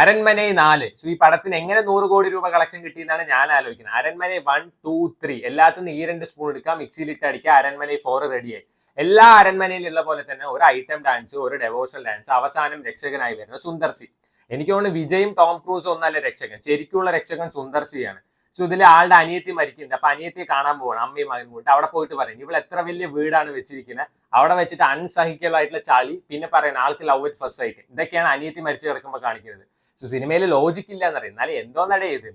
അരൺമനെ 4. So ഈ പടത്തിന് എങ്ങനെ 100 കോടി രൂപ കളക്ഷൻ കിട്ടിയെന്നാണ് ഞാൻ ആലോചിക്കുന്നത്. അരൺമനെ 1, 2, 3 എല്ലാത്തും ഈ 2 സ്പൂൺ എടുക്കാം, മിക്സിയിലിട്ട് അടിക്കുക, അരൺമനെ 4 റെഡിയായി. എല്ലാ അരൺമനയിലുള്ള പോലെ തന്നെ ഒരു ഐറ്റം ഡാൻസ്, ഒരു ഡെവോഷണൽ ഡാൻസ്, അവസാനം രക്ഷകനായി വരുന്ന സുന്ദർ സി. എനിക്ക് തോന്നുന്നു വിജയും ടോം ക്രൂസും ഒന്നല്ല രക്ഷകൻ, ശരിക്കുള്ള രക്ഷകൻ സുന്ദർ സിയാണ്. സോ ഇതിൽ ആളുടെ അനിയത്തി മരിക്കുന്നുണ്ട്. അപ്പൊ അനിയത്തിയെ കാണാൻ പോവാണ് അമ്മയും മകനും കൂട്ട്. അവിടെ പോയിട്ട് പറയും ഇവൾ എത്ര വലിയ വീടാണ് വെച്ചിരിക്കുന്നത്, അവിടെ വെച്ചിട്ട് അൺസഹിക്കലായിട്ടുള്ള ചളി, പിന്നെ പറയുന്ന ആൾക്ക് ലവ് അറ്റ് ഫസ്റ്റ് സൈറ്റ്. ഇതൊക്കെയാണ് അനിയത്തി മരിച്ചു കിടക്കുമ്പോൾ കാണിക്കുന്നത്. സോ സിനിമയിൽ ലോജിക് ഇല്ല എന്നറിയാം, എന്നാലും എന്തോ നടയത്.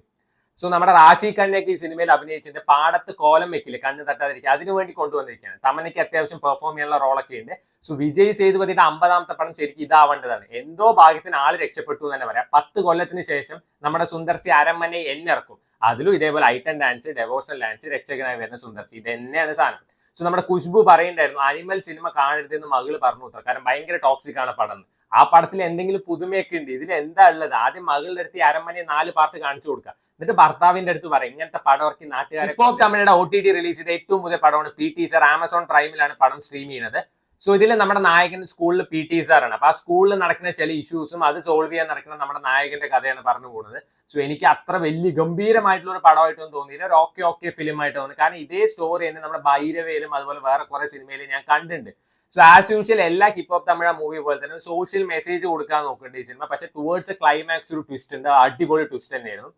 സോ നമ്മുടെ റാഷി ഖന്നയൊക്കെ ഈ സിനിമയിൽ അഭിനയിച്ചിട്ട് പാടത്ത് കോലം വെക്കില്ലേ കണ്ണ് തട്ടാതിരിക്കുക, അതിനുവേണ്ടി കൊണ്ടുവന്നിരിക്കുകയാണ്. തമന്നയ്ക്ക് അത്യാവശ്യം പെർഫോം ചെയ്യാനുള്ള റോളൊക്കെ ഉണ്ട്. സോ വിജയ് സേതുപതിയുടെ 50ാമത്തെ പടം ശരിക്കും ഇതാവേണ്ടതാണ്. എന്തോ ഭാഗ്യത്തിന് ആള് രക്ഷപ്പെട്ടു എന്ന് തന്നെ പറയാം. 10 കൊല്ലത്തിന് ശേഷം നമ്മുടെ സുന്ദർസി അരമനെ ഇറക്കും. അതിലും ഇതേപോലെ ഐറ്റം ഡാൻസ്, ഡെവോഷണൽ ഡാൻസ്, രക്ഷകനായി വരുന്ന സുന്ദർസി, ഇത് തന്നെയാണ് സാധനം. സോ നമ്മുടെ ഖുശ്ബു പറയുണ്ടായിരുന്നു അനിമൽ സിനിമ കാണരുതെന്ന് മകള് പറഞ്ഞു ഉത്തരം, കാരണം ഭയങ്കര ടോക്സിക് ആണ് പടം. ആ പടത്തിൽ എന്തെങ്കിലും പുതുമയൊക്കെ ഉണ്ട്, ഇതിൽ എന്താ ഉള്ളത്? ആദ്യം മകളുടെ അടുത്ത് അരമനെ 4 പാർട്ട് കാണിച്ചു കൊടുക്കുക, എന്നിട്ട് ഭർത്താവിന്റെ അടുത്ത് പറയും ഇങ്ങനത്തെ പടം ഇറക്കി നാട്ടുകാരെ. ഇപ്പോൾ തമിഴയുടെ OTT റിലീസ് ചെയ്ത ഏറ്റവും പുതിയ പടമാണ് PT സർ. ആമസോൺ പ്രൈമിലാണ് പടം സ്ട്രീം ചെയ്യുന്നത്. സോ ഇതിൽ നമ്മുടെ നായകൻ സ്കൂളിൽ PT സാറാണ്. അപ്പൊ ആ സ്കൂളിൽ നടക്കുന്ന ചില ഇഷ്യൂസും അത് സോൾവ് ചെയ്യാൻ നടക്കുന്ന നമ്മുടെ നായകന്റെ കഥയാണ് പറഞ്ഞു പോകുന്നത്. സോ എനിക്ക് അത്ര വലിയ ഗംഭീരമായിട്ടുള്ള ഒരു പടമായിട്ടൊന്നും തോന്നിയില്ല, ഒരു ഓക്കെ ഫിലിം ആയിട്ട് തോന്നി. കാരണം ഇതേ സ്റ്റോറി തന്നെ നമ്മുടെ ഭൈരവയിലും അതുപോലെ വേറെ കുറെ സിനിമയിലും ഞാൻ കണ്ടിട്ടുണ്ട്. സോ ആസ് യൂഷ്വൽ എല്ലാ ഹിപ്പ് ഹോപ്പ് തമിഴ മൂവി പോലെ തന്നെ സോഷ്യൽ മെസ്സേജ് കൊടുക്കാൻ നോക്കുന്നുണ്ട് ഈ സിനിമ. പക്ഷെ ടുവേർഡ്സ് ക്ലൈമാക്സ് ഒരു ട്വിസ്റ്റ് ഉണ്ട്, അടിപൊളി ട്വിസ്റ്റ് തന്നെയായിരുന്നു.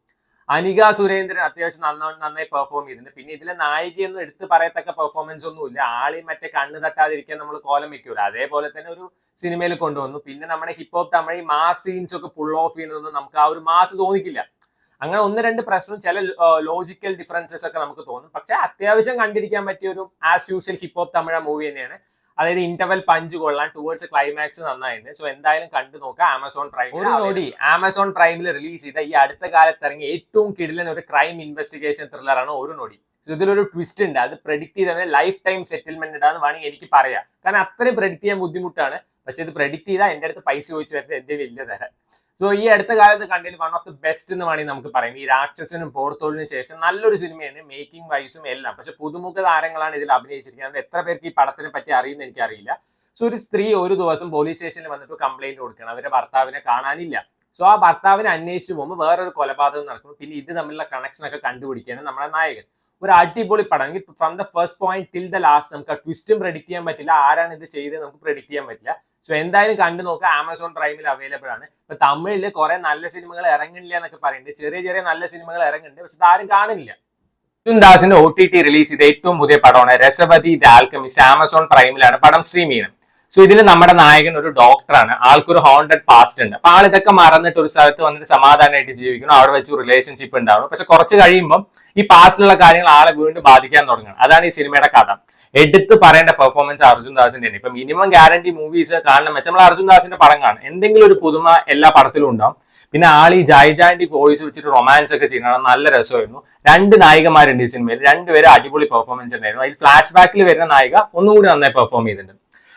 അനിക സുരേന്ദ്രൻ അത്യാവശ്യം നന്നായി പെർഫോം ചെയ്തിട്ടുണ്ട്. പിന്നെ ഇതിലെ നായികയൊന്നും എടുത്ത് പറയത്തക്ക പെർഫോമൻസ് ഒന്നുമില്ല. ആളി മറ്റേ കണ്ണ് തട്ടാതിരിക്കാൻ നമ്മൾ കോലം വെക്കൂല, അതേപോലെ തന്നെ ഒരു സിനിമയിൽ കൊണ്ടുവന്നു. പിന്നെ നമ്മുടെ hip hop Tamil mass scenes ഒക്കെ പുൾ ഓഫ് ചെയ്യുന്നതൊന്നും നമുക്ക് ആ ഒരു മാസ് തോന്നിക്കില്ല. അങ്ങനെ 1-2 പ്രശ്നവും ചില ലോജിക്കൽ ഡിഫറൻസസ് ഒക്കെ നമുക്ക് തോന്നും. പക്ഷെ അത്യാവശ്യം കണ്ടിരിക്കാൻ പറ്റിയ ഒരു as usual hip hop Tamil movie തന്നെയാണ്. അതായത് ഇന്റർവെൽ പഞ്ച് കൊള്ളാൻ, ടുവേർഡ്സ് ക്ലൈമാക്സ് നന്നായിട്ടുണ്ട്. സോ എന്തായാലും കണ്ടു നോക്കാം ആമസോൺ പ്രൈം. ഒരു നോടി ആമസോൺ പ്രൈമിൽ റിലീസ് ചെയ്ത ഈ അടുത്ത കാലത്ത് ഇറങ്ങിയ ഏറ്റവും കിടിലൻ ഒരു ക്രൈം ഇൻവെസ്റ്റിഗേഷൻ ത്രില്ലറാണ് ഒരു നോടി. സോ ഇതിലൊരു ട്വിസ്റ്റ് ഉണ്ട്, അത് പ്രെഡിക്ട് ചെയ്തവരെ ലൈഫ് ടൈം സെറ്റിൽമെന്റ് ഇടാന്ന് വേണമെങ്കിൽ എനിക്ക് പറയാം. കാരണം അത്രയും പ്രെഡിക്ട് ചെയ്യാൻ ബുദ്ധിമുട്ടാണ്. പക്ഷെ ഇത് പ്രെഡിക്ട് ചെയ്താൽ എന്റെ അടുത്ത് പൈസ ചോദിച്ചു വരുന്നത് എന്തെങ്കിലും ഇല്ല തരാൻ. സോ ഈ അടുത്ത കാലത്ത് കണ്ടതിൽ വൺ ഓഫ് ദി ബെസ്റ്റ് എന്ന് വേണമെങ്കിൽ നമുക്ക് പറയാം. ഈ രാക്ഷസനും പോർത്തോളിനും ശേഷം നല്ലൊരു സിനിമയാണ്, മേക്കിംഗ് വൈസും എല്ലാം. പക്ഷെ പുതുമുഖ താരങ്ങളാണ് ഇതിൽ അഭിനയിച്ചിരിക്കുന്നത്. എത്ര പേർക്ക് ഈ പടത്തിനെ പറ്റി അറിയുന്ന എനിക്കറിയില്ല. സോ ഒരു സ്ത്രീ ഒരു ദിവസം പോലീസ് സ്റ്റേഷനിൽ വന്നിട്ട് കംപ്ലൈന്റ് കൊടുക്കണം, അവരുടെ ഭർത്താവിനെ കാണാനില്ല. സോ ആ ഭർത്താവിനെ അന്വേഷിച്ച് പോകുമ്പോൾ വേറൊരു കൊലപാതകം നടക്കുന്നു. പിന്നെ ഇത് തമ്മിലുള്ള കണക്ഷൻ ഒക്കെ കണ്ടുപിടിക്കാണ് നമ്മുടെ നായകൻ. ഒരു അടിപൊളി പടം. From the first point till the last നമുക്ക് ആ ട്വിസ്റ്റും പ്രെഡിക്ട് ചെയ്യാൻ പറ്റില്ല, ആരാണ് ഇത് ചെയ്തത് നമുക്ക് പ്രെഡിക്ട് ചെയ്യാൻ പറ്റില്ല. സോ എന്തായാലും കണ്ടു നോക്കുക, ആമസോൺ പ്രൈമിൽ അവൈലബിൾ ആണ്. ഇപ്പൊ തമിഴില് കുറെ നല്ല സിനിമകൾ ഇറങ്ങില്ല എന്നൊക്കെ പറയുന്നുണ്ട്, ചെറിയ നല്ല സിനിമകൾ ഇറങ്ങുന്നുണ്ട്, പക്ഷെ ആരും കാണുന്നില്ല. അർജുൻ ദാസിന്റെ OTT റിലീസ് ചെയ്ത ഏറ്റവും പുതിയ പടമാണ് രസവതി ദ ആൽക്കെമിസ്റ്റ്. ആമസോൺ പ്രൈമിലാണ് പടം സ്ട്രീം ചെയ്യുന്നത്. സോ ഇതിൽ നമ്മുടെ നായകൻ ഒരു ഡോക്ടറാണ്, ആൾക്കൊരു ഹോണ്ടഡ് പാസ്റ്റ് ഉണ്ട്. അപ്പൊ ആൾ ഇതൊക്കെ മറന്നിട്ട് ഒരു സ്ഥലത്ത് വന്നിട്ട് സമാധാനമായിട്ട് ജീവിക്കണം, അവിടെ വെച്ച് റിലേഷൻഷിപ്പ് ഉണ്ടാവും. പക്ഷെ കുറച്ച് കഴിയുമ്പോൾ ഈ പാസ്റ്റിലുള്ള കാര്യങ്ങൾ ആളെ വീണ്ടും ബാധിക്കാൻ തുടങ്ങണം. അതാണ് ഈ സിനിമയുടെ കഥ. എടുത്ത് പറയേണ്ട പെർഫോമൻസ് അർജുൻ ദാസിന്റെ ആണ്. ഇപ്പൊ മിനിമം ഗ്യാരണ്ടി മൂവീസ് കാണണം വെച്ചാൽ നമ്മൾ അർജുൻ ദാസിന്റെ പടം കാണും, എന്തെങ്കിലും ഒരു പുതുമ എല്ലാ പടത്തിലും ഉണ്ടാവും. പിന്നെ ആൾ ഈ ജാൻഡി വോയിസ് വെച്ചിട്ട് റൊമാൻസ് ഒക്കെ ചെയ്യണം, നല്ല രസമായിരുന്നു. 2 നായികമാരുണ്ട് ഈ സിനിമയിൽ, 2 പേരും അടിപൊളി പെർഫോമൻസ് ഉണ്ടായിരുന്നു. അതിൽ ഫ്ലാഷ് ബാക്കിൽ വരുന്ന നായിക ഒന്നുകൂടി നന്നായി പെർഫോം ചെയ്തിട്ടുണ്ട്.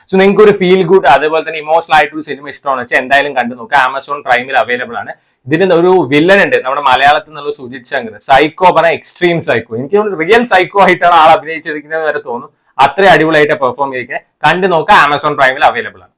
സോ നിങ്ങൾക്ക് ഒരു ഫീൽ ഗുഡ് അതേപോലെ തന്നെ ഇമോഷണൽ ആയിട്ടൊരു സിനിമ ഇഷ്ടമാണെന്ന് വെച്ചാൽ എന്തായാലും കണ്ടു നോക്കുക, ആമസോൺ പ്രൈമിൽ അവൈലബിൾ ആണ്. ഇതിന് ഒരു വില്ലൻ ഉണ്ട് നമ്മുടെ മലയാളത്തിൽ നിന്നുള്ള സുജിത് ശങ്കർ, സൈക്കോ പറഞ്ഞ എക്സ്ട്രീം സൈക്കോ. എനിക്ക് റിയൽ സൈക്കോ ആയിട്ടാണ് ആൾ അഭിനയിച്ചിരിക്കുന്നത് വരെ തോന്നുന്നു. അത്രയും അടിപൊളിയായിട്ട് പെർഫോം ചെയ്തിരിക്കുന്നത്. കണ്ടു നോക്കുക, ആമസോൺ പ്രൈമിൽ അവൈലബിൾ ആണ്.